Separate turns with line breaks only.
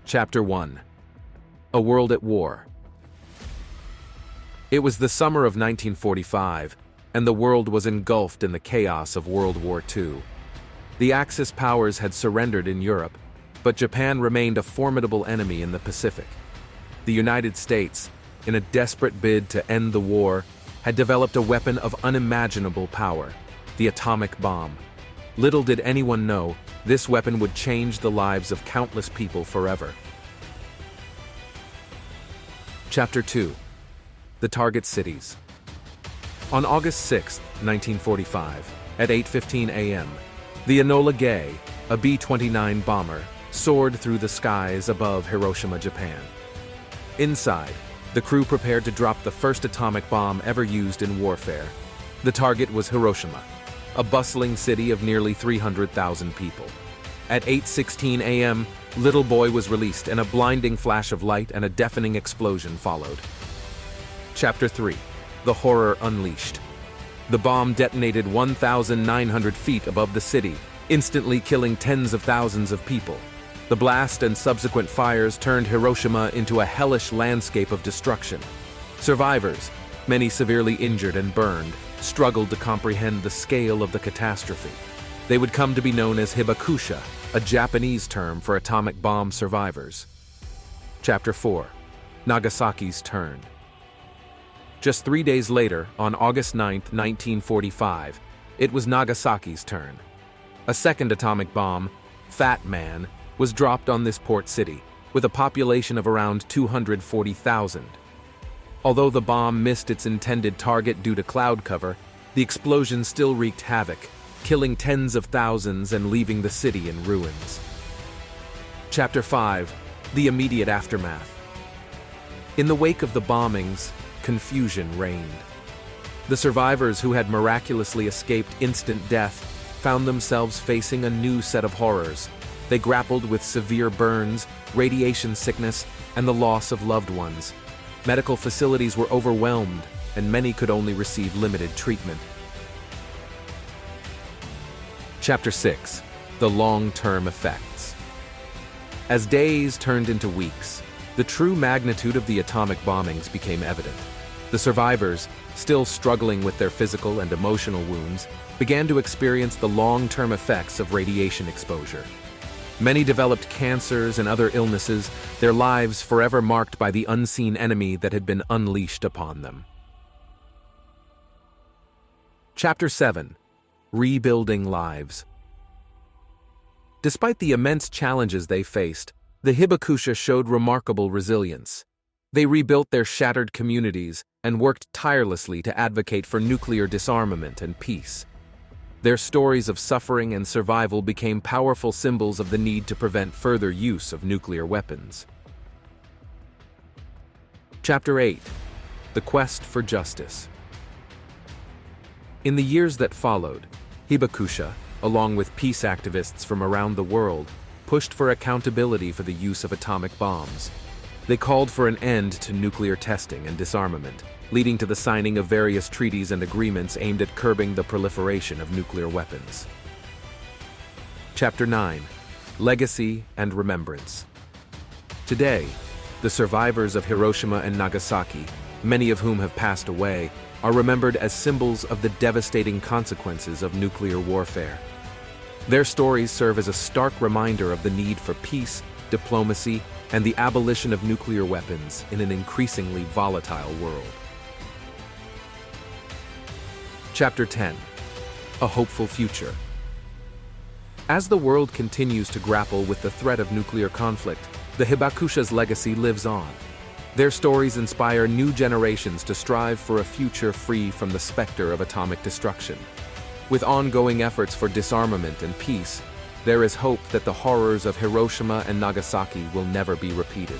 Chapter 1. A World at War. It was the summer of 1945, and the world was engulfed in the chaos of World War II. The Axis powers had surrendered in Europe, but Japan remained a formidable enemy in the Pacific. The United States, in a desperate bid to end the war, had developed a weapon of unimaginable power, the atomic bomb. Little did anyone know, this weapon would change the lives of countless people forever. Chapter 2. The Target Cities. On August 6, 1945, at 8:15 a.m., the Enola Gay, a B-29 bomber, soared through the skies above Hiroshima, Japan. Inside, the crew prepared to drop the first atomic bomb ever used in warfare. The target was Hiroshima, a bustling city of nearly 300,000 people. At 8:16 a.m., Little Boy was released, and a blinding flash of light and a deafening explosion followed. Chapter 3. The Horror Unleashed. The bomb detonated 1,900 feet above the city, instantly killing tens of thousands of people. The blast and subsequent fires turned Hiroshima into a hellish landscape of destruction. Survivors, many severely injured and burned, struggled to comprehend the scale of the catastrophe. They would come to be known as hibakusha, a Japanese term for atomic bomb survivors. Chapter 4. Nagasakis Turn. Just 3 days later, on August 9, 1945, it was Nagasaki's turn. A second atomic bomb, Fat Man, was dropped on this port city, with a population of around 240,000. Although the bomb missed its intended target due to cloud cover, the explosion still wreaked havoc, killing tens of thousands and leaving the city in ruins. Chapter 5. The Immediate Aftermath. In the wake of the bombings, confusion reigned. The survivors who had miraculously escaped instant death found themselves facing a new set of horrors. They grappled with severe burns, radiation sickness, and the loss of loved ones. Medical facilities were overwhelmed, and many could only receive limited treatment. Chapter 6. The Long-Term Effects. As days turned into weeks, the true magnitude of the atomic bombings became evident. The survivors, still struggling with their physical and emotional wounds, began to experience the long-term effects of radiation exposure. Many developed cancers and other illnesses, their lives forever marked by the unseen enemy that had been unleashed upon them. Chapter 7. Rebuilding Lives. Despite the immense challenges they faced, the hibakusha showed remarkable resilience. They rebuilt their shattered communities and worked tirelessly to advocate for nuclear disarmament and peace. Their stories of suffering and survival became powerful symbols of the need to prevent further use of nuclear weapons. Chapter 8. The Quest for Justice. In the years that followed, hibakusha, along with peace activists from around the world, pushed for accountability for the use of atomic bombs. They called for an end to nuclear testing and disarmament, leading to the signing of various treaties and agreements aimed at curbing the proliferation of nuclear weapons. Chapter 9. Legacy and Remembrance. Today, the survivors of Hiroshima and Nagasaki, many of whom have passed away, are remembered as symbols of the devastating consequences of nuclear warfare. Their stories serve as a stark reminder of the need for peace, diplomacy, and the abolition of nuclear weapons in an increasingly volatile world. Chapter 10. A Hopeful Future. As the world continues to grapple with the threat of nuclear conflict, the hibakusha's legacy lives on. Their stories inspire new generations to strive for a future free from the specter of atomic destruction. With ongoing efforts for disarmament and peace, there is hope that the horrors of Hiroshima and Nagasaki will never be repeated.